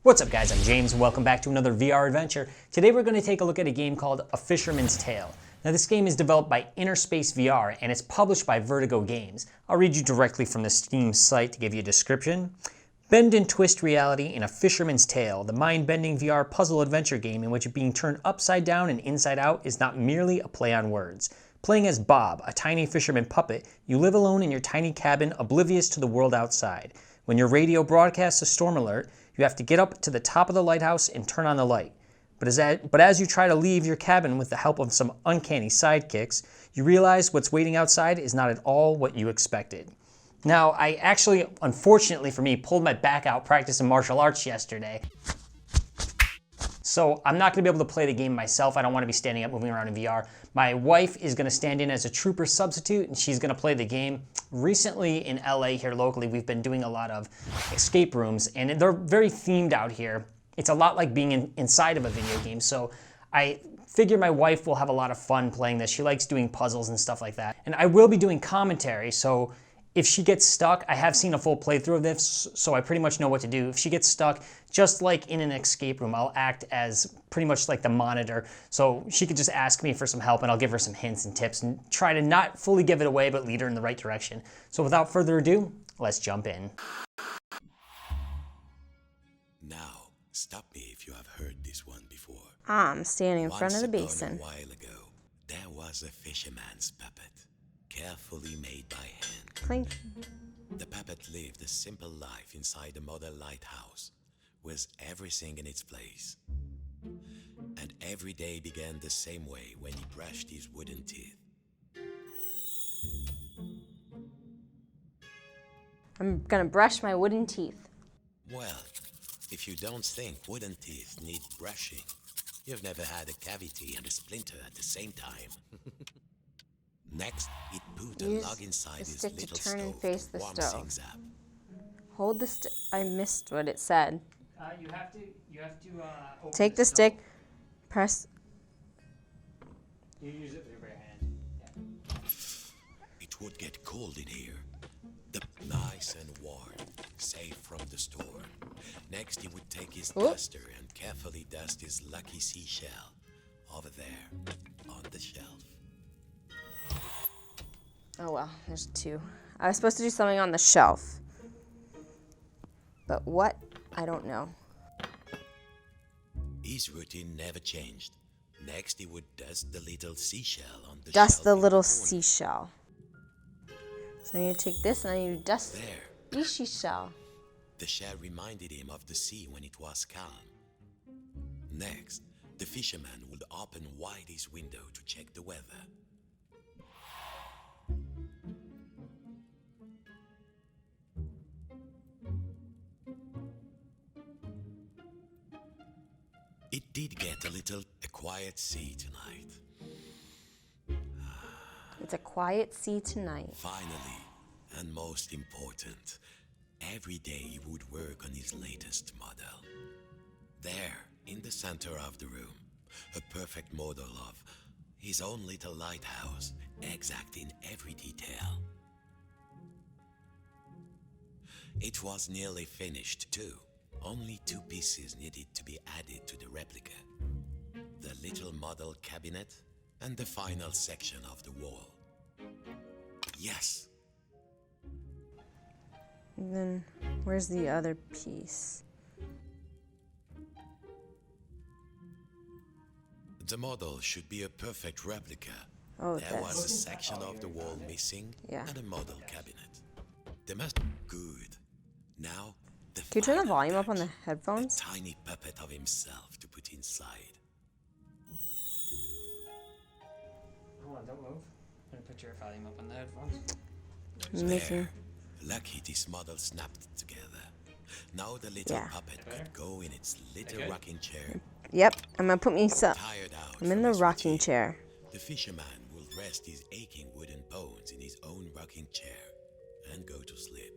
What's up guys, I'm James and welcome back to another VR adventure. Today we're going to take a look at a game called A Fisherman's Tale. Now this game is developed by Innerspace VR and it's published by Vertigo Games. I'll read you directly from the Steam site to give you a description. Bend and twist reality in A Fisherman's Tale, the mind-bending VR puzzle adventure game in which being turned upside down and inside out is not merely a play on words. Playing as Bob, a tiny fisherman puppet, you live alone in your tiny cabin oblivious to the world outside. When your radio broadcasts a storm alert, you have to get up to the top of the lighthouse and turn on the light. But as you try to leave your cabin with the help of some uncanny sidekicks, you realize what's waiting outside is not at all what you expected. Now, I actually, unfortunately for me, pulled my back out practicing martial arts yesterday. So I'm not going to be able to play the game myself. I don't want to be standing up, moving around in VR. My wife is going to stand in as a trooper substitute, and she's going to play the game. Recently in LA here locally, we've been doing a lot of escape rooms, and they're very themed out here. It's a lot like being inside of a video game, so I figure my wife will have a lot of fun playing this. She likes doing puzzles and stuff like that. And I will be doing commentary, so if she gets stuck, I have seen a full playthrough of this, so I pretty much know what to do. If she gets stuck, just like in an escape room, I'll act as pretty much like the monitor, so she could just ask me for some help and I'll give her some hints and tips and try to not fully give it away, but lead her in the right direction. So without further ado, let's jump in. Now, stop me if you have heard this one before. I'm standing in front of the Once basin. upon a while ago, there was a fisherman's puppet, carefully made by hand. Clink. The puppet lived a simple life inside a model lighthouse, with everything in its place. And every day began the same way when he brushed his wooden teeth. I'm gonna brush my wooden teeth. Well, if you don't think wooden teeth need brushing, you've never had a cavity and a splinter at the same time. Next, he'd put a Use log inside the his stick to little turn and stove face to the warm stove. things up. Hold the stick. I missed what it said. You have to open Take the stick, press. You use it with your bare hand. Yeah. It would get cold in here. Nice and warm, safe from the storm. Next, he would take his duster and carefully dust his lucky seashell over there on the shelf. Oh well, there's two. I was supposed to do something on the shelf. But what? I don't know. His routine never changed. Next, he would dust the little seashell on the shelf. Dust the in little corner. seashell. So I need to take this and I need to dust There, the seashell. the shell reminded him of the sea when it was calm. Next, the fisherman would open wide his window to check the weather. It did get a quiet sea tonight. It's a quiet sea tonight. Finally, and most important, every day he would work on his latest model. There, in the center of the room, a perfect model of his own little lighthouse, exact in every detail. It was nearly finished too. Only two pieces needed to be added to the replica. The little model cabinet and the final section of the wall. Yes! And then where's the other piece? The model should be a perfect replica. Oh, There was a this. section of the wall missing Yeah. and a model cabinet. They must be good. Now, the Can you turn the final volume up on touch, the headphones? A tiny puppet of himself to put inside. Hold on, don't move. I'm gonna put your volume up on the headphones. Making. There. Lucky this model snapped together. Now the little Yeah. puppet could go in its little rocking chair. Yep, I'm gonna put myself. Tired out I'm in from the his rocking routine, chair. The fisherman will rest his aching wooden bones in his own rocking chair and go to sleep.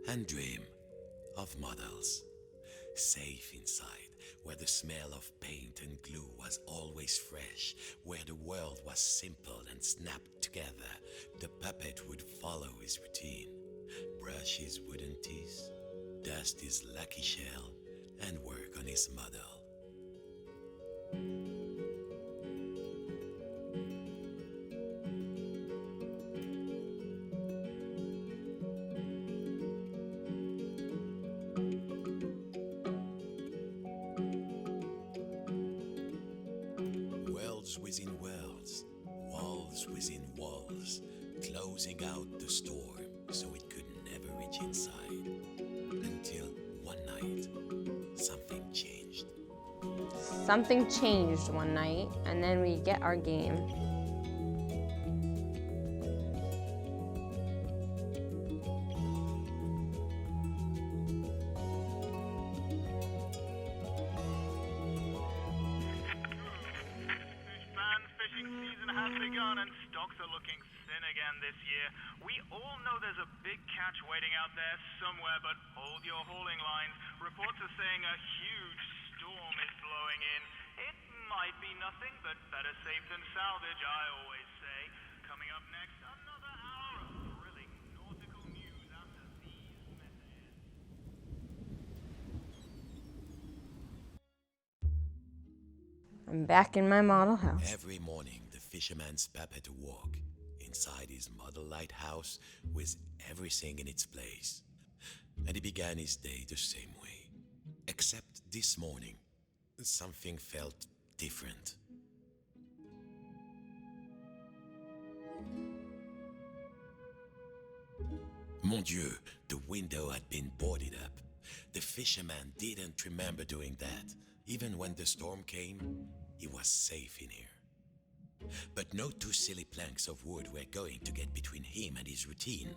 And dream of models, safe inside, where the smell of paint and glue was always fresh, where the world was simple and snapped together. The puppet would follow his routine, brush his wooden teeth, dust his lucky shell and work on his model. Worlds within worlds, walls within walls, closing out the storm so it could never reach inside. Until one night, something changed. Something changed one night, and then we get our game. Has begun and stocks are looking thin again this year. We all know there's a big catch waiting out there somewhere, but hold your hauling lines. Reports are saying a huge storm is blowing in. It might be nothing, but better safe than salvage, I always say. Coming up next, another hour of thrilling nautical news after these messages. I'm back in my model house. Every morning, the fisherman's pep had to walk inside his model lighthouse with everything in its place. And he began his day the same way. Except this morning, something felt different. Mon Dieu, the window had been boarded up. The fisherman didn't remember doing that. Even when the storm came, he was safe in here. But no two silly planks of wood were going to get between him and his routine.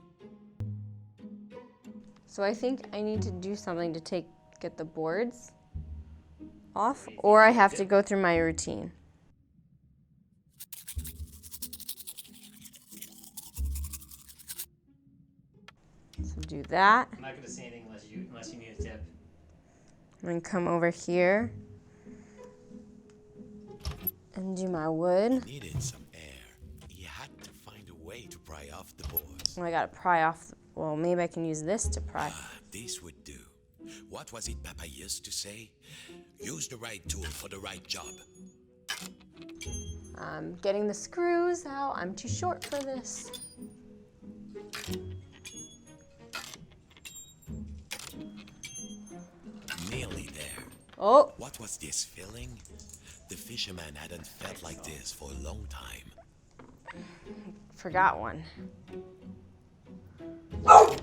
So I think I need to do something to get the boards off, or I have to go through my routine. So do that. I'm not going to say anything unless you need a tip. I'm going to come over here and do my wood. Needed some air. He had to find a way to pry off the boards. Well, I got to pry off. Well, maybe I can use this to pry. This would do. What was it Papa used to say? Use the right tool for the right job. I'm getting the screws out. I'm too short for this. Nearly there. Oh, What was this feeling? The fisherman hadn't felt like this for a long time. forgot one. Oh,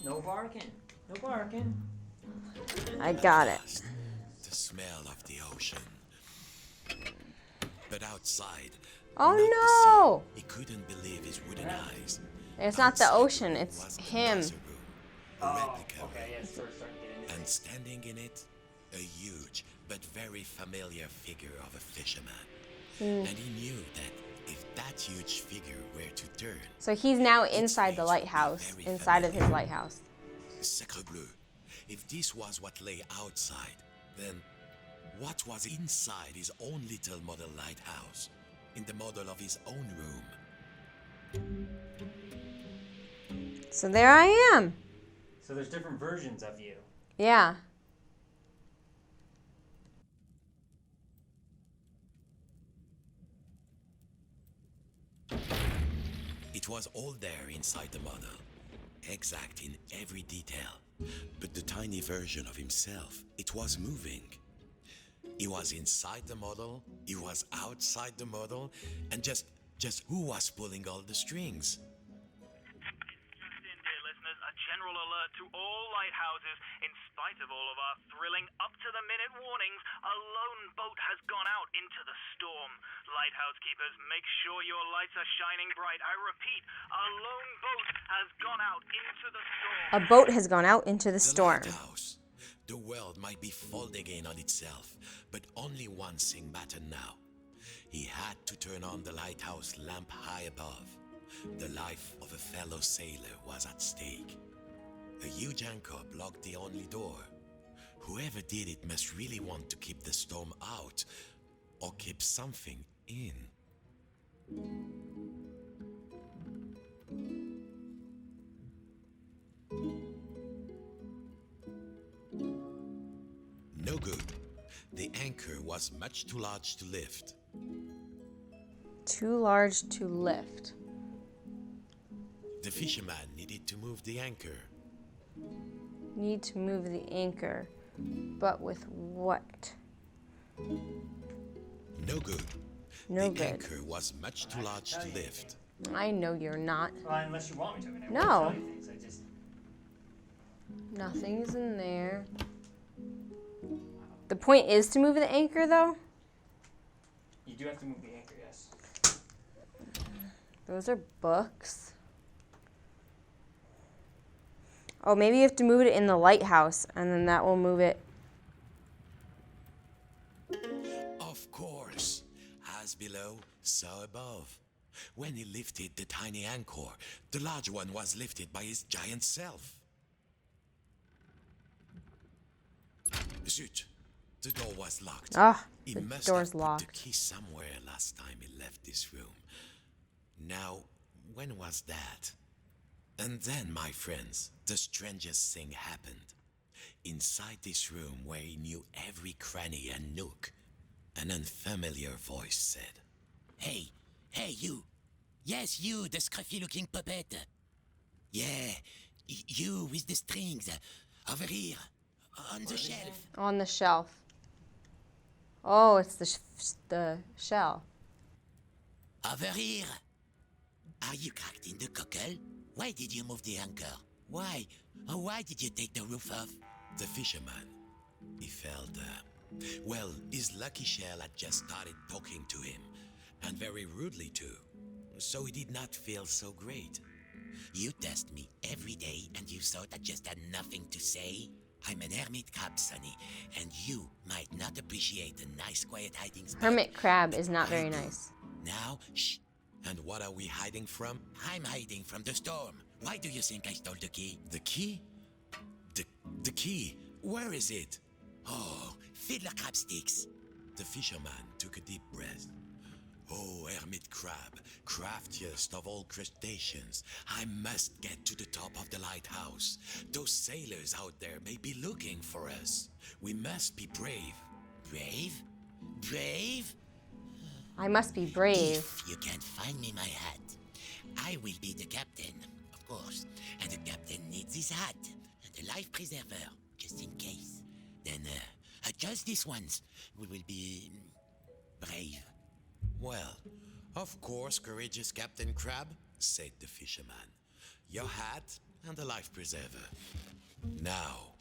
no barking. No barking. I got it. The smell of the ocean. But outside, Oh not the no! sea, he couldn't believe his wooden eyes. It's not the Outside ocean, it's was the him. plaza room, a replica room, Okay, yeah, it's sort of starting to get into and standing in it, a huge but very familiar figure of a fisherman. And he knew that if that huge figure were to turn, So he's now inside the lighthouse, inside of his lighthouse. Sacre bleu, if this was what lay outside, then what was inside his own little model lighthouse, in the model of his own room? So there I am. So there's different versions of you. Yeah. It was all there inside the model, exact in every detail. But the tiny version of himself, it was moving. He was inside the model, he was outside the model, and just who was pulling all the strings? Just in, dear listeners, a general alert to all lighthouses. In spite of all of our thrilling, up-to-the-minute warnings, a lone boat has gone out into the storm. Lighthouse keepers, make sure your lights are shining bright. I repeat, a lone boat has gone out into the storm. A boat has gone out into the The storm. lighthouse. The world might be folding in on itself, but only one thing mattered now. He had to turn on the lighthouse lamp high above. The life of a fellow sailor was at stake. A huge anchor blocked the only door. Whoever did it must really want to keep the storm out, or keep something in. No good. The anchor was much too large to lift. Too large to lift. The fisherman needed to move the anchor. Need to move the anchor. But with what? No good. No the good. anchor was much too large to lift. I know you're not. Well, unless you want me to. I never No. tell you things. I just... Nothing's in there. The point is to move the anchor, though? You do have to move the anchor, yes. Those are books. Oh, maybe you have to move it in the lighthouse, and then that will move it. Of course. As below, so above. When he lifted the tiny anchor, the large one was lifted by his giant self. Zut! The door was locked. Ah, He the must door's have put locked. the key somewhere last time he left this room. Now, when was that? And then, my friends, the strangest thing happened. Inside this room, where he knew every cranny and nook, an unfamiliar voice said, Hey, you. Yes, you, the scruffy-looking puppet. Yeah, you with the strings. Over here, on the shelf. On the shelf. Oh, it's the shell. Over here. Are you cracked in the cockle? Why did you move the anchor? Why? Oh, why did you take the roof off? the fisherman. He felt, well, his lucky shell had just started talking to him, and very rudely too, so he did not feel so great. You test me every day and you thought I just had nothing to say? I'm an hermit crab, Sonny, and you might not appreciate a nice quiet hiding spot. Hermit crab is not I very do. nice. Now, shh. And what are we hiding from? I'm hiding from the storm. Why do you think I stole the key? The key? The key? Where is it? Oh, fiddler crab sticks. The fisherman took a deep breath. Oh, hermit crab, craftiest of all crustaceans, I must get to the top of the lighthouse. Those sailors out there may be looking for us. We must be brave. Brave? Brave? I must be brave. If you can't find me my hat, I will be the captain, of course. And the captain needs his hat and a life preserver, just in case. Then, just this once, we will be brave. Well, of course, courageous Captain Crab, said the fisherman. Your hat and a life preserver. Now,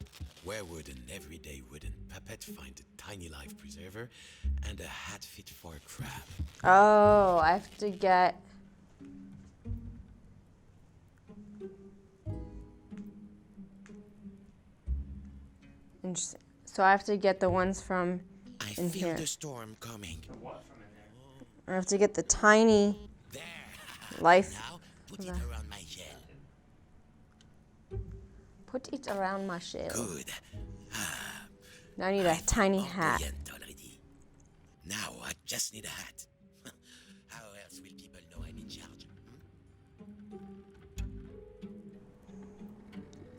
where would an everyday wooden puppet find a tiny life preserver and a hat fit for a crab? Oh, I have to get... Interesting. So I have to get the ones from I in feel here. the storm coming. What from in there? I have to get the tiny There. life. Now, put it around my shell. Put it around my shell. Good. Now I need a tiny Oh, hat. brilliant already. Now I just need a hat. How else will people know I'm in charge?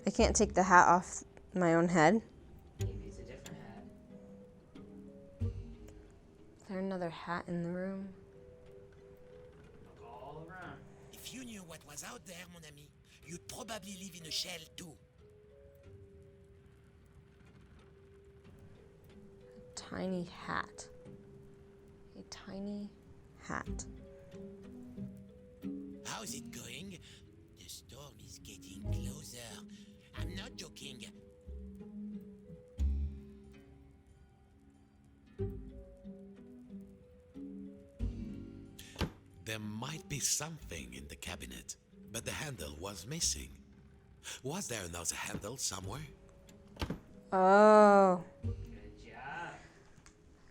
I can't take the hat off my own head. Maybe it's a different hat. Is there another hat in the room? Look all around. If you knew what was out there, mon ami, you'd probably live in a shell too. Tiny hat. A tiny hat. How's it going? The storm is getting closer. I'm not joking. There might be something in the cabinet, but the handle was missing. Was there another handle somewhere? Oh, Good job.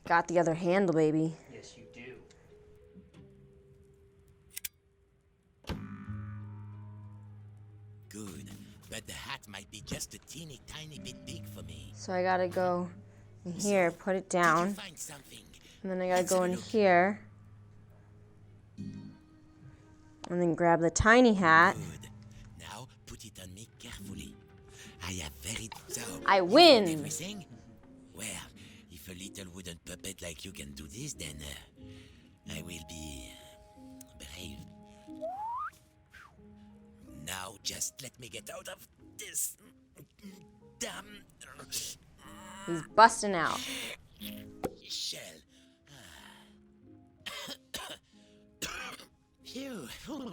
got the other handle, baby. Yes, you do. Good. But the hat might be just a teeny tiny bit big for me. So I gotta go in here, put it Did you down, find something? and then I gotta Let's go have a in look. here, and then grab the tiny hat. Good. Now put it on me carefully. I have very so. I you win. got everything? Well, little wooden puppet like you can do this, then I will be brave. Now just let me get out of this damn He's busting out. shell. Phew.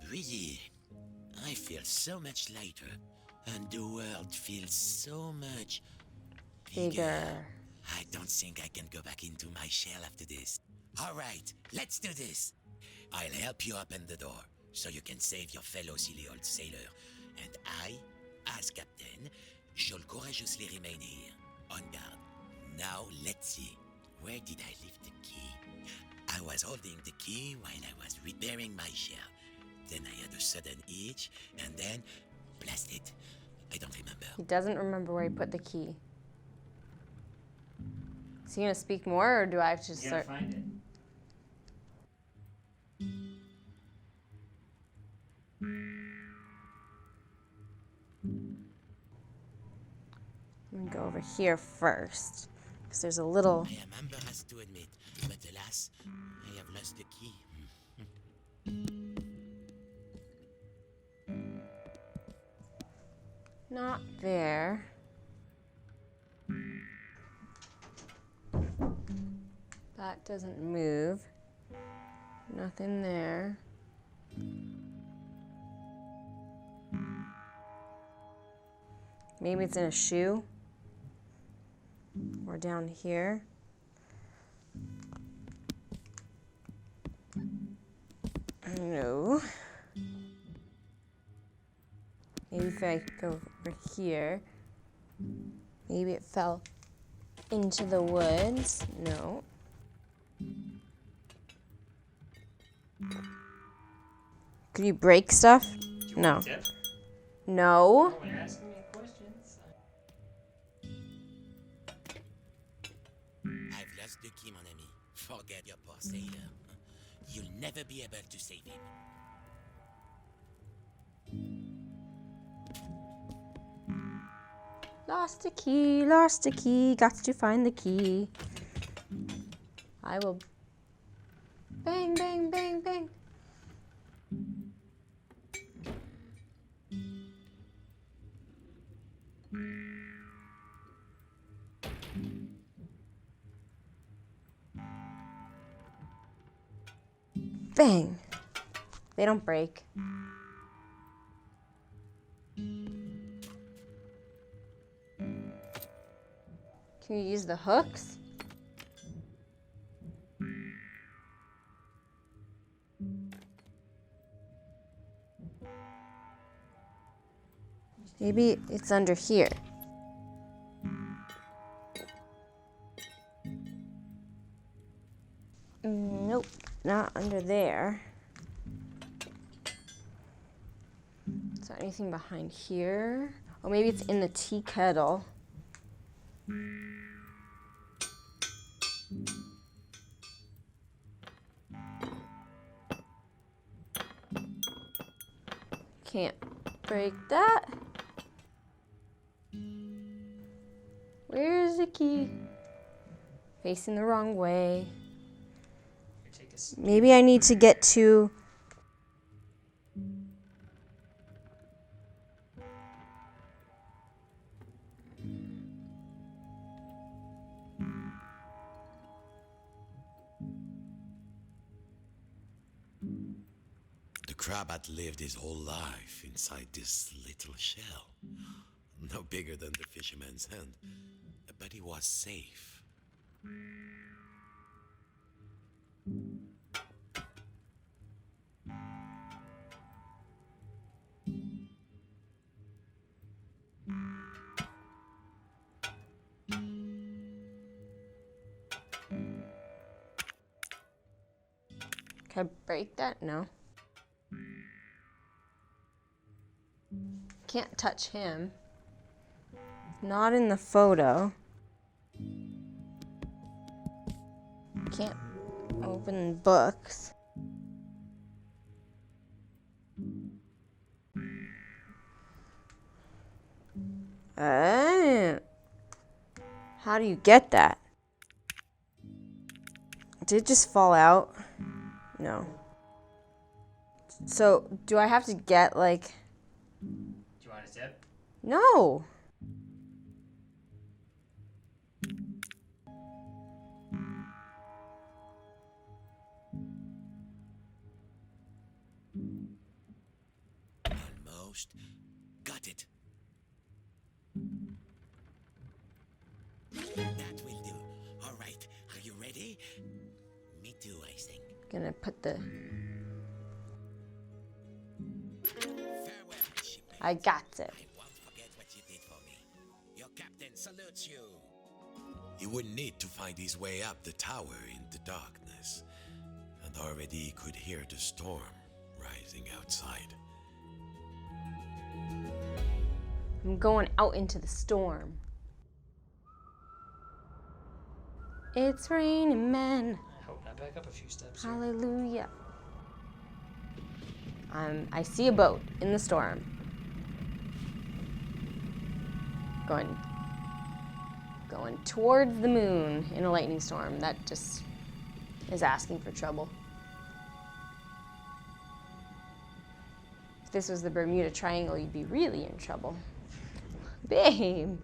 Breezy. I feel so much lighter, and the world feels so much Bigger. I don't think I can go back into my shell after this. All right, let's do this. I'll help you open the door so you can save your fellow silly old sailor. And I, as captain, shall courageously remain here, on guard. Now, let's see. Where did I leave the key? I was holding the key while I was repairing my shell. Then I had a sudden itch, and then, blast it. I don't remember. He doesn't remember where he put the key. Is he gonna speak more, or do I have to You gotta start? find it. I'm gonna go over here first, because there's a little. I am embarrassed to admit, but alas, I have lost the key. Not there. That doesn't move. Nothing there. Maybe it's in a shoe. Or down here. No. Maybe if I go over here. Maybe it fell into the woods. No. Could you break stuff? No. Tip? No. When you're asking me questions. I've lost the key, mon ami. Forget your poor sailor. You'll never be able to save him. Lost a key, got to find the key. I will bang, bang, bang, bang. Bang. They don't break. Can you use the hooks? Maybe it's under here. Nope, not under there. Is there anything behind here? Oh, maybe it's in the tea kettle. Can't break that. Where's the key? Facing the wrong way. Here, take this. Maybe I need to get to... The crab had lived his whole life inside this little shell. No bigger than the fisherman's hand. But he was safe. Can I break that? No. Can't touch him. Not in the photo. Can't open books. How do you get that? Did it just fall out? No. So, do I have to get, like... Do you want a tip? No! Almost. Got it. That will do. All right. Are you ready? Me too, I think. Gonna put the... Farewell, shipmate. I got it. I won't forget what you did for me. Your captain salutes you. He would need to find his way up the tower in the darkness, and already he could hear the storm rising outside. I'm going out into the storm. It's raining men. I hope not. Back up a few steps here. Hallelujah. I see a boat in the storm. Going towards the moon in a lightning storm. That just is asking for trouble. If this was the Bermuda Triangle, you'd be really in trouble. Babe.